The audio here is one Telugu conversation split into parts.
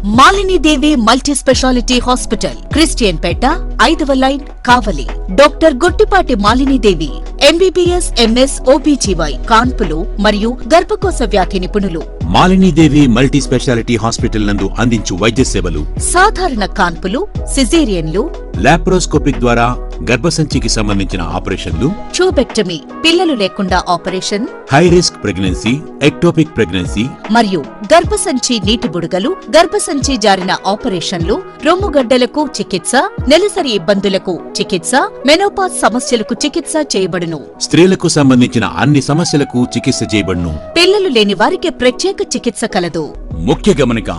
మాలిని దేవి మల్టీ స్పెషాలిటీ హాస్పిటల్, క్రిస్టియన్ పేట, 5వ లైన్, కావలి. డాక్టర్ గుట్టిపాటి మాలిని దేవి, ఎంబీబీఎస్, ఎంఎస్, ఓబీజీవై, కాన్పులు మరియు గర్భకోశ వ్యాధి నిపుణులు. మాలినీదేవి మల్టీ స్పెషాలిటీ హాస్పిటల్ నందు అందించు వైద్య సేవలు: సాధారణ కాన్పులు, సిజేరియన్లు, లాప్రోస్కోపిక్ ద్వారా గర్భసంచికి సంబంధించిన ఆపరేషన్లు, ట్యూబెక్టమీ, పిల్లలు లేకుండా operation, high risk pregnancy, ectopic pregnancy మరియు గర్భసంచి నీటి బుడగలు, గర్భసంచి జారిన ఆపరేషన్లు, రొమ్ముగడ్డలకు చికిత్స, నెలసరి ఇబ్బందులకు చికిత్స, మెనోపాజ్ సమస్యలకు చికిత్స చేయబడును. స్త్రీలకు సంబంధించిన అన్ని సమస్యలకు చికిత్స చేయబడును. పిల్లలు లేని వారికి ప్రత్యేక చికిత్స కలదు. ముఖ్య గమనిక: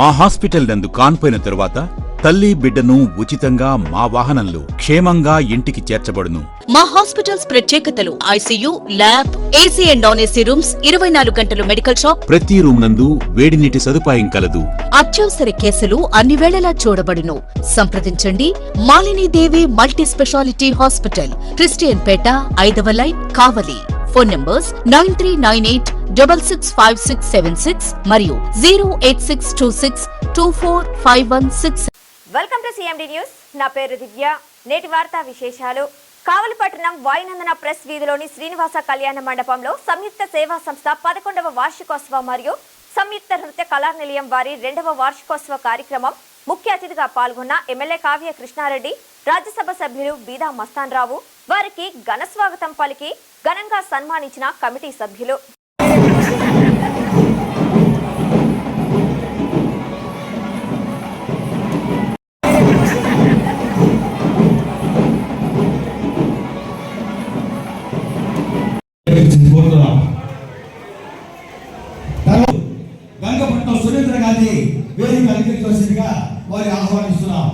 మా హాస్పిటల్ నందు కాన్పోయిన తరువాత తల్లి బిడ్డను ఉచితంగా మా వాహనంలో క్షేమంగా ఇంటికి చేర్చబడును. మా హాస్పిటల్స్ ప్రత్యేకతలు: ICU, lab, AC and non AC rooms, 24 గంటలు మెడికల్ షాప్, ప్రతి రూమ్ నందు వేడి నీటి సదుపాయం కలదు. అత్యవసర కేసులు అన్ని వేళలా చూడబడును. సంప్రదించండి. మాలిని దేవి మల్టీ స్పెషాలిటీ హాస్పిటల్, క్రిస్టియన్ పేట, 5వ లైన్, కావలి. ఫోన్ నంబర్స్ 9398665676 మరియు 08626245166. Welcome to CMD news. నా పేరు దివ్య. నేటి వార్తా విశేషాలు. కావలి పట్టణం వాయునందన ప్రెస్ వీధిలోని శ్రీనివాస కళ్యాణ మండపంలో సంయుక్త సేవా సంస్థ 11వ వార్షికోత్సవ మరియు సంయుక్త నృత్య కళా నిలయం వారి 2వ వార్షికోత్సవ కార్యక్రమం ముఖ్య అతిథిగా పాల్గొన్న ఎమ్మెల్యే కావ్య కృష్ణారెడ్డి, రాజ్యసభ సభ్యులు బీదా మస్తాన్ రావు వారికి ఘన స్వాగతం పలికి ఘనంగా సన్మానించిన కమిటీ సభ్యులు. గంగపట్నం సురేంద్ర గాంధీ వేదిక అలంకరించవలసిందిగా వారి ఆహ్వానిస్తున్నాం.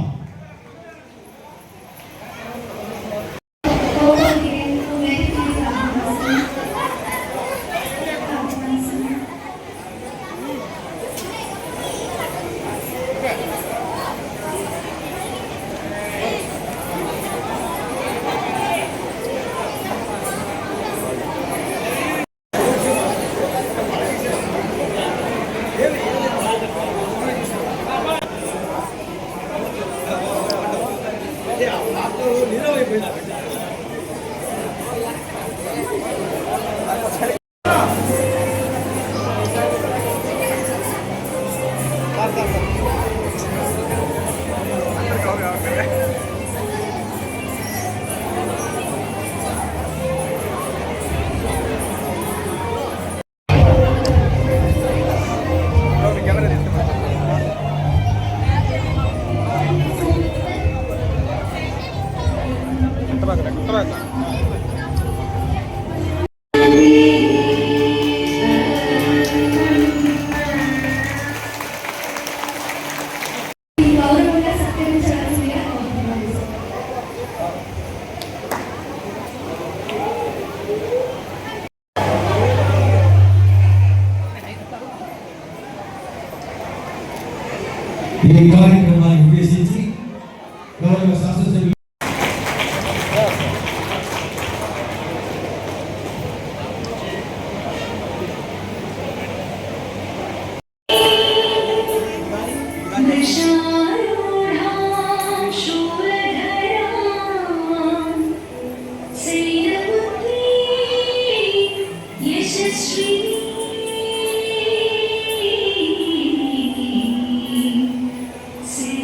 ఈ కార్యక్రమాన్ని ఉద్దేశించి గౌరవ శాసనసభ్యులు See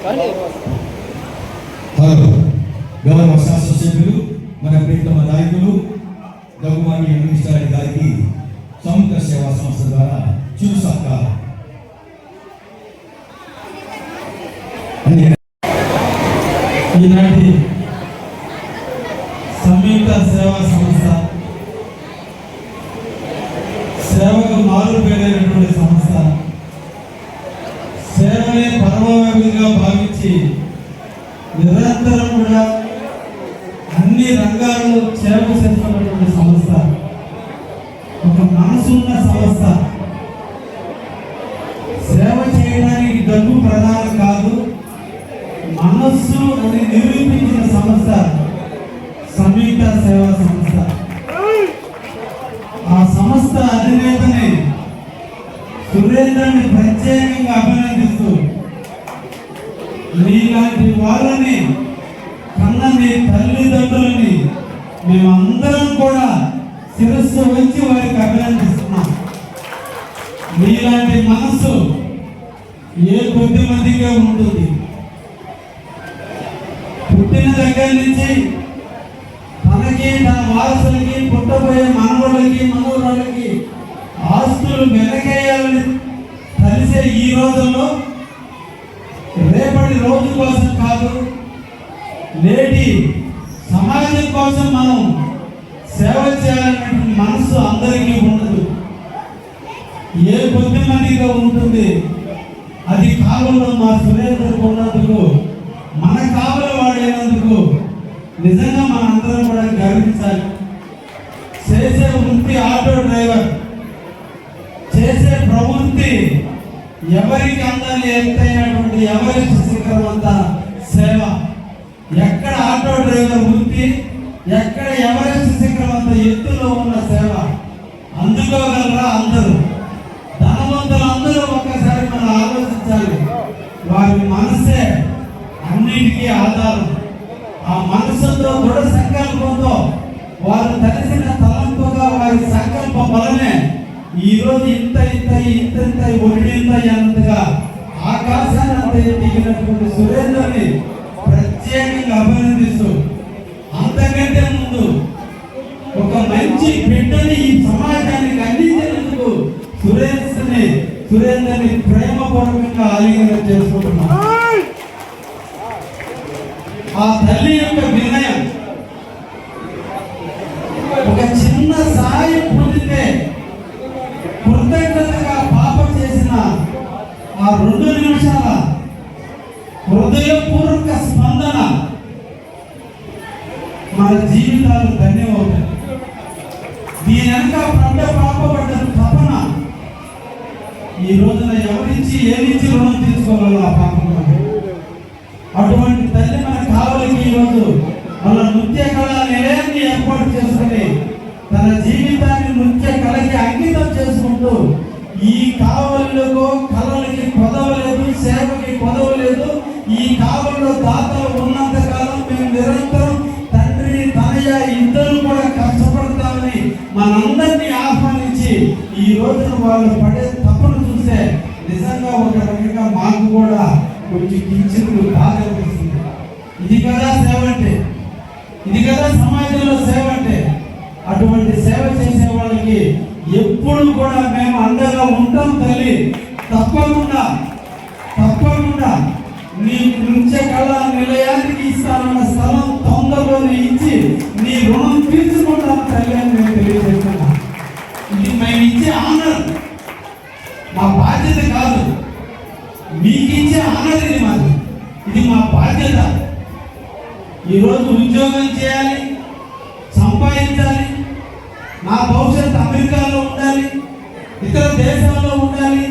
హలో గౌరవ శాసనసభ్యులు మన ప్రీతమ నాయకులు దగ్గుమాటి వెంకటేశ్వర గారికి సముద్ర సేవా సంస్థ ద్వారా చిరు సత్కారం. ఈనాటి సంయుక్త సేవా సంస్థ సేవకు మారు పేరైనటువంటి సంస్థ, సేవనే పరమవేగంగా భావించి నిరంతరం కూడా అన్ని రంగాల్లో సేవ చేస్తున్నటువంటి సంస్థ, ఒక మనసున్న సంస్థ. సేవ చేయడానికి డబ్బు ప్రధానం కాదు, మనస్సు అని నిరూపించిన సంస్థ సంయుక్త సేవా సంస్థ. ఆ సంస్థ అధినేతని సురేంద్రని ప్రత్యేకంగా అభినందిస్తూ, మీలాంటి వాళ్ళని కన్న మీ తల్లిదండ్రులని మేమందరం కూడా శిరస్సు వచ్చి వారికి అభినందిస్తున్నాం. మీలాంటి మనస్సు ఏ కొద్ది మందిగా ఉంటుంది. పుట్టిన దగ్గర నుంచి తనకి, తన వారసులకి, పుట్టబోయే మనవళ్ళకి, మనవరాళ్ళకి ఆస్తులు వెనకేయాలని కలిసే ఈ రోజుల్లో రేపటి రోజు కోసం కాదు, నేటి సమాజం కోసం మనం సేవ చేయాలనేటువంటి మనసు అందరికీ ఉండదు. ఏ కొద్ది మందిగా ఉంటుంది. అది కాలంలో మా సురేంద్రకు ఉన్నందుకు, మన కావలి వాడైనందుకు నిజంగా మన అందరం కూడా గర్వించాలి. చేసే వృత్తి ఆటో డ్రైవర్, చేసే ప్రవృత్తి ఎవరికి అందని ఎత్తైనటువంటి ఎవరెస్ట్ శిఖరం అంత సేవ. ఎక్కడ ఆటో డ్రైవర్ వృత్తి, ఎక్కడ ఎవరెస్ట్ శిఖరం అంత ఎత్తులో ఉన్న సేవ అందుకోగలరా? అందరూ ధనవంతులు అందరూ ఒక్కసారి మనం ఆలోచించాలి. వారి మనసే అన్నిటికీ ఆధారం. ఆ మనసుతో దృఢ సంకల్పంతో వారు తెలిసిన తలంపుగా వారి సంకల్పం వలనే ఈరోజు ఇంత ఒడింత అన్నట్టుగా ఆకాశాన్ని అంత దిగినటువంటి సురేంద్రని ప్రత్యేకంగా అభినందిస్తూ, అంతకంటే ముందు ఒక మంచి బిడ్డని ఈ సమాజానికి అందించినందుకు సురేంద్రని ప్రేమపూర్వకంగా ఆలింగనం చేసుకుంటున్నాం. ఆ తల్లి యొక్క వినయం, ఒక చిన్న సహాయం పొందితే కృతజ్ఞతగా పాపం చేసిన ఆ 2 నిమిషాల హృదయపూర్వక స్పందన మన జీవితాలు ధన్యమవుతాయి. దీని వెనక పాపపడ్డ తపన ఈ రోజున ఎవరించి ఏమించి రుణం తీసుకోగలరు ఆ పాపం. అటువంటి తల్లి మన కావలికి ఈరోజు మన నృత్య కళా నిలయాన్ని ఏర్పాటు చేసుకుని తన జీవితాన్ని నృత్య కళకి అంకితం చేసుకుంటూ, ఈ కావలిలో కళలకి కొదవలేదు, సేవకి కొదవలేదు. ఈ కావలిలో దాతలు ఉన్నంత కాలం మేము నిరంతరం తండ్రి తనయ్య ఇద్దరు కూడా కష్టపడతామని మనందరినీ ఆహ్వానించి ఈ రోజున వాళ్ళు పడే తప్పును చూస్తే నిజంగా ఒక రకంగా మాకు కూడా కొంచెం కించిత్తు బాధ అనిపిస్తుంది. ఇది కదా సేవ అంటే, ఇది కదా సమాజంలో సేవ అంటే. అటువంటి సేవ చేసే వాళ్ళకి ఎప్పుడు కూడా మేము అండగా ఉంటాం తల్లి. తప్పకుండా నీ నృత్య కళా నిలయానికి ఇస్తానన్న స్థలం తొందరలోనే ఇచ్చి నీ రుణం తీర్చుకుంటాను తల్లి అని నేను తెలియజేస్తున్నా. ఇది మేము ఇచ్చే ఆనర్, మా బాధ్యత కాదు. మీకు ఇచ్చే ఆనర్ ఇది మాది, ఇది మా బాధ్యత. ఈరోజు ఉద్యోగం చేయాలి, సంపాదించాలి, నా భవిష్యత్తు అమెరికాలో ఉండాలి, ఇతర దేశాల్లో ఉండాలి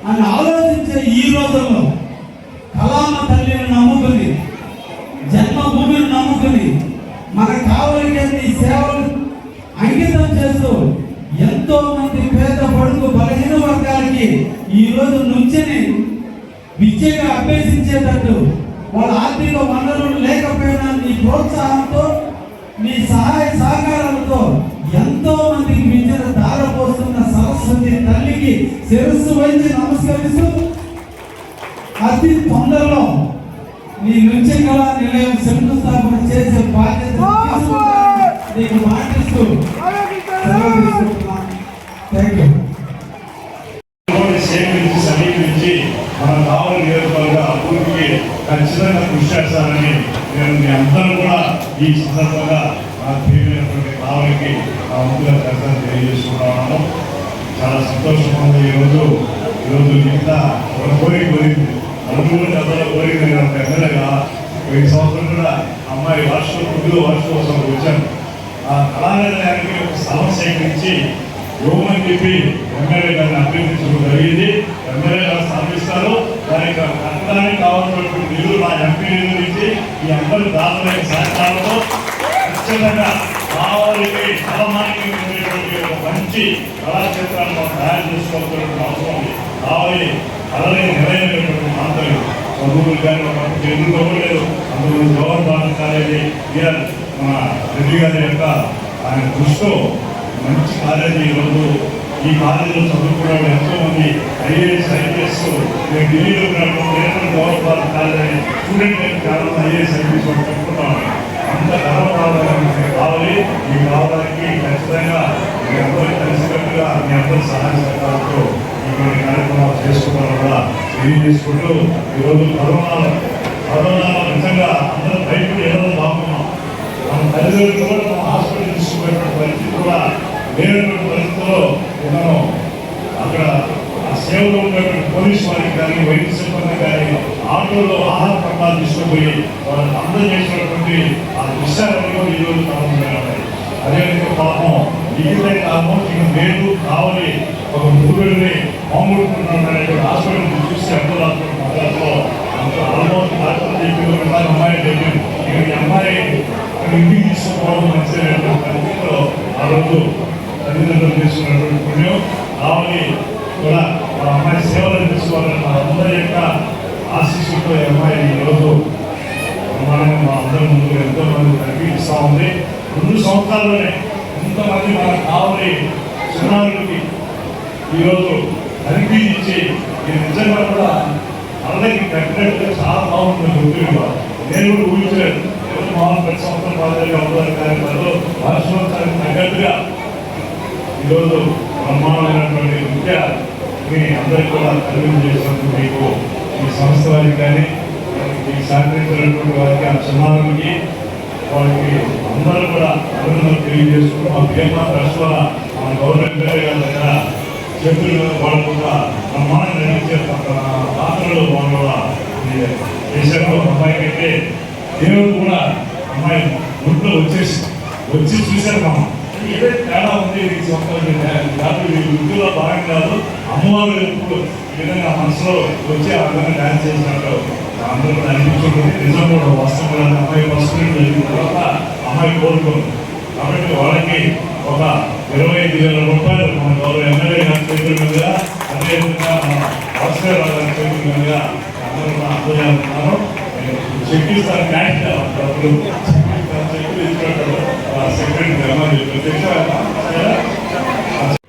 అని ఆలోచించే ఈ రోజుల్లో కళామ తల్లిని నమ్ముకుని, జన్మభూమిని నమ్ముకుని మన కావలికి సేవలు అంకితం చేస్తూ ఎంతో మంది పేద పడుగు బలహీన వర్గాలకి ఈరోజు నృత్యని విద్యగా అభ్యసించేటట్టు, వాళ్ళ ఆర్థిక వనరులు లేకపోయినా నీ ప్రోత్సాహంతో, నీ సహాయ సహకారాలతో ఎంతో మందికి విద్యను దారపోస్తున్న సరస్వతి తల్లికి శిరస్సు వంచి నమస్కరిస్తూ, అతి తొందరలో నీ నుంచి కళా నిలయం శంకుస్థాపన చేసే బాధ్యత తీసుకుంటానని నీకు మాటిస్తూ సెలవు తీసుకుంటున్నా. Thank you. సేకరించి సమీకరించి మన కావలి నియోజకవర్గ అభివృద్ధికి ఖచ్చితంగా కృషి చేస్తానని నేను మీ అందరూ కూడా ఈ సందర్భంగా నాకు తెలియనటువంటి కావలికి నా ముందుగా ఖచ్చితంగా తెలియజేసుకుంటున్నాను. చాలా సంతోషంగా ఉంది. ఈరోజు మిగతా ఒక కోరిక కోరింది, నలుగురు కథలో కోరిక నేను ఎమ్మెల్యేగా 5 సంవత్సరం కూడా అమ్మాయి వార్షికోత్సవం వచ్చాను. ఆ కళానిలయానికి ఒక స్థలం సేకరించి యువమని చెప్పి ఎమ్మెల్యే గారిని అభ్యర్థించడం జరిగింది. ఎమ్మెల్యే గారు స్థాపిస్తారు. దానికి కట్టడానికి కావాల్సినటువంటి నిధులు మా ఎంపీ నిధులు ఇచ్చి ఈ అందరి దాతలైన సహకారంతో ఖచ్చితంగా కావాలికి స్థలమానికి ఉండేటువంటి ఒక మంచి కళాక్షేత్రాన్ని మనం తయారు చేసుకోవాల్సినటువంటి అవసరం ఉంది. కావాలి కళని నిలయమైనటువంటి ప్రాంతాలు చదువులు కానీ ఒకప్పుడు ఎందుకు లేదు. అందులో గవర్నమెంట్ బాటం కాలేజీ మన రెడ్డి గారి యొక్క ఆయన దృష్టిలో మంచి కాలేజీ. ఈరోజు ఈ కాలేజీలో చదువుకునే ఎంతో మంది IAS IPS నేను ఢిల్లీలో గవర్నమెంట్ కాలేజీ స్టూడెంట్ కారణం IAS IPS చెప్పుకుంటాను. అంత గర్వకాలని కావాలి. ఈ కావడానికి ఖచ్చితంగా మీ అందరూ కలిసికట్టుగా మీ అందరూ సహాయ సహకారాలతో ఇటువంటి కార్యక్రమాలు చేసుకుంటారు కూడా తెలియజేసుకుంటూ ఈరోజు కరోనాలో నిజంగా అందరూ బయటకు ఎవరో బాగున్నాం. మన తల్లిదండ్రులు కూడా మనం హాస్పిటల్ తీసుకుపోయినటువంటి పరిస్థితి కూడా లేనటువంటి పరిస్థితుల్లో మనం అక్కడ ఆ సేవలో ఉన్నటువంటి పోలీసు వారికి కానీ వైద్య సిబ్బంది కానీ ఆటోలో ఆహార పట్టాలు తీసుకుపోయి వాళ్ళని అందజేసినటువంటి ఆ విషయాలలో ఈరోజు కావాలి. అదేవిధంగా పాపం మిగిలిన ఆల్మోస్ట్ ఇక నేను కావాలి ఒక ముగ్గురిని మామూలుకుంటున్నాను అనేటువంటి హాస్పిటల్ చూసి అందరూ మద్దతులో ఆల్మోస్ట్ డాక్టర్ చెప్పి అమ్మాయి చెప్పి ఈ అమ్మాయి ఇంటికి తీసుకోవడం మంచిదైనటువంటి పరిస్థితిలో ఆ రోజు తల్లిదండ్రులు తీసుకున్నటువంటి పుణ్యం కావాలి కూడా మా అమ్మాయి సేవలు తీసుకోవాలని మా అందరి యొక్క ఆశీస్సులతో ఈ అమ్మాయి ఈరోజు ప్రమాణంగా మా అందరి ముందు ఎంతో మంది కనిపిస్తూ ఉంది. 2 సంవత్సరాల్లోనే ఎంతమంది మనకు కావాలి చిన్నారులకి ఈరోజు కనిపించి నేను నిజంగా కూడా అందరికి కట్టినట్టుగా చాలా బాగుంటుంది గుర్తు. నేను కూడా ఊహించలేదు. మామూలు ప్రతి సంవత్సరం బాధ్యతగా ఉండాలి కార్యక్రమాలు వార్షికోత్సవానికి తగ్గట్టుగా ఈరోజు బ్రహ్మాండమైనటువంటి విద్య మీ అందరికీ కూడా కలిగి చేసినందుకు మీకు ఈ సంస్థ వారికి కానీ మీకు సహకరించినటువంటి వారికి ఆ చిన్నారులకి వాళ్ళకి అందరూ కూడా అభినందనలు తెలియజేసుకుంటూ మా ప్రేమ ట్రస్ట్ వల్ల మన గవర్నమెంట్ గారి దగ్గర చెప్పులు వాళ్ళు కూడా బ్రహ్మాండం నిర్మించే పాత్రలు వాళ్ళ దేశంలో అమ్మాయికి అయితే దేవుడు కూడా అమ్మాయి ఒంట్లో వచ్చి చూశారు మనం ఏదైతే తేడా ఉంది వృత్తిలో భాగం కాదు. అమ్మవారు ఎప్పుడు ఈ విధంగా మనసులో వచ్చి ఆ విధంగా డ్యాన్స్ చేసినట్టు అందరూ కూడా అనిపించుకుంటుంది. నిజం కూడా వస్తాం కూడా అమ్మాయి ఫస్ట్ జరిగిన తర్వాత అమ్మాయి కోరుకుంది. కాబట్టి వాళ్ళకి ఒక 25,000 రూపాయలు మన గౌరవ ఎమ్మెల్యే గారి చేతుల మీదుగా అదేవిధంగా మన భాస్కర్ రావు గారి చేతుల మీదుగా అందరూ కూడా అందజేస్తున్నారు. చెక్కిస్తారు క్యాష్ డబ్బులు చెక్కులు ఇచ్చినట్టు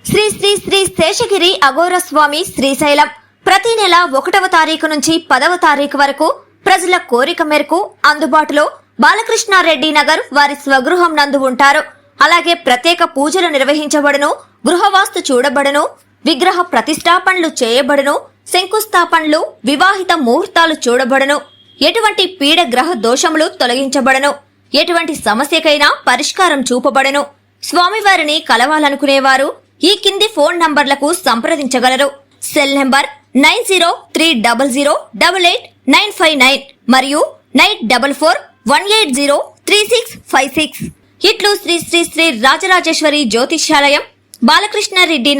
శ్రీ శ్రీ శ్రీ శేషగిరి అఘోర స్వామి శ్రీశైలం ప్రతి నెల 1వ తారీఖు నుంచి 10వ తారీఖు వరకు ప్రజల కోరిక మేరకు అందుబాటులో బాలకృష్ణారెడ్డి నగర్ వారి స్వగృహం నందు ఉంటారు. అలాగే ప్రత్యేక పూజలు నిర్వహించబడును, గృహవాస్తు చూడబడును, విగ్రహ ప్రతిష్టాపనలు చేయబడును, శంకుస్థాపనలు, వివాహిత ముహూర్తాలు చూడబడును, ఎటువంటి పీడ గ్రహ దోషములు తొలగించబడును, ఎటువంటి సమస్యకైనా పరిష్కారం చూపబడును. స్వామివారిని కలవాలనుకునేవారు ఈ కింది ఫోన్ నంబర్లకు సంప్రదించగలరు. సెల్ నంబర్ 9030008859 మరియు 9441803656. ఇట్లు శ్రీ శ్రీ శ్రీ రాజరాజేశ్వరి జ్యోతిష్యాలయం, బాలకృష్ణారెడ్డి నగర్.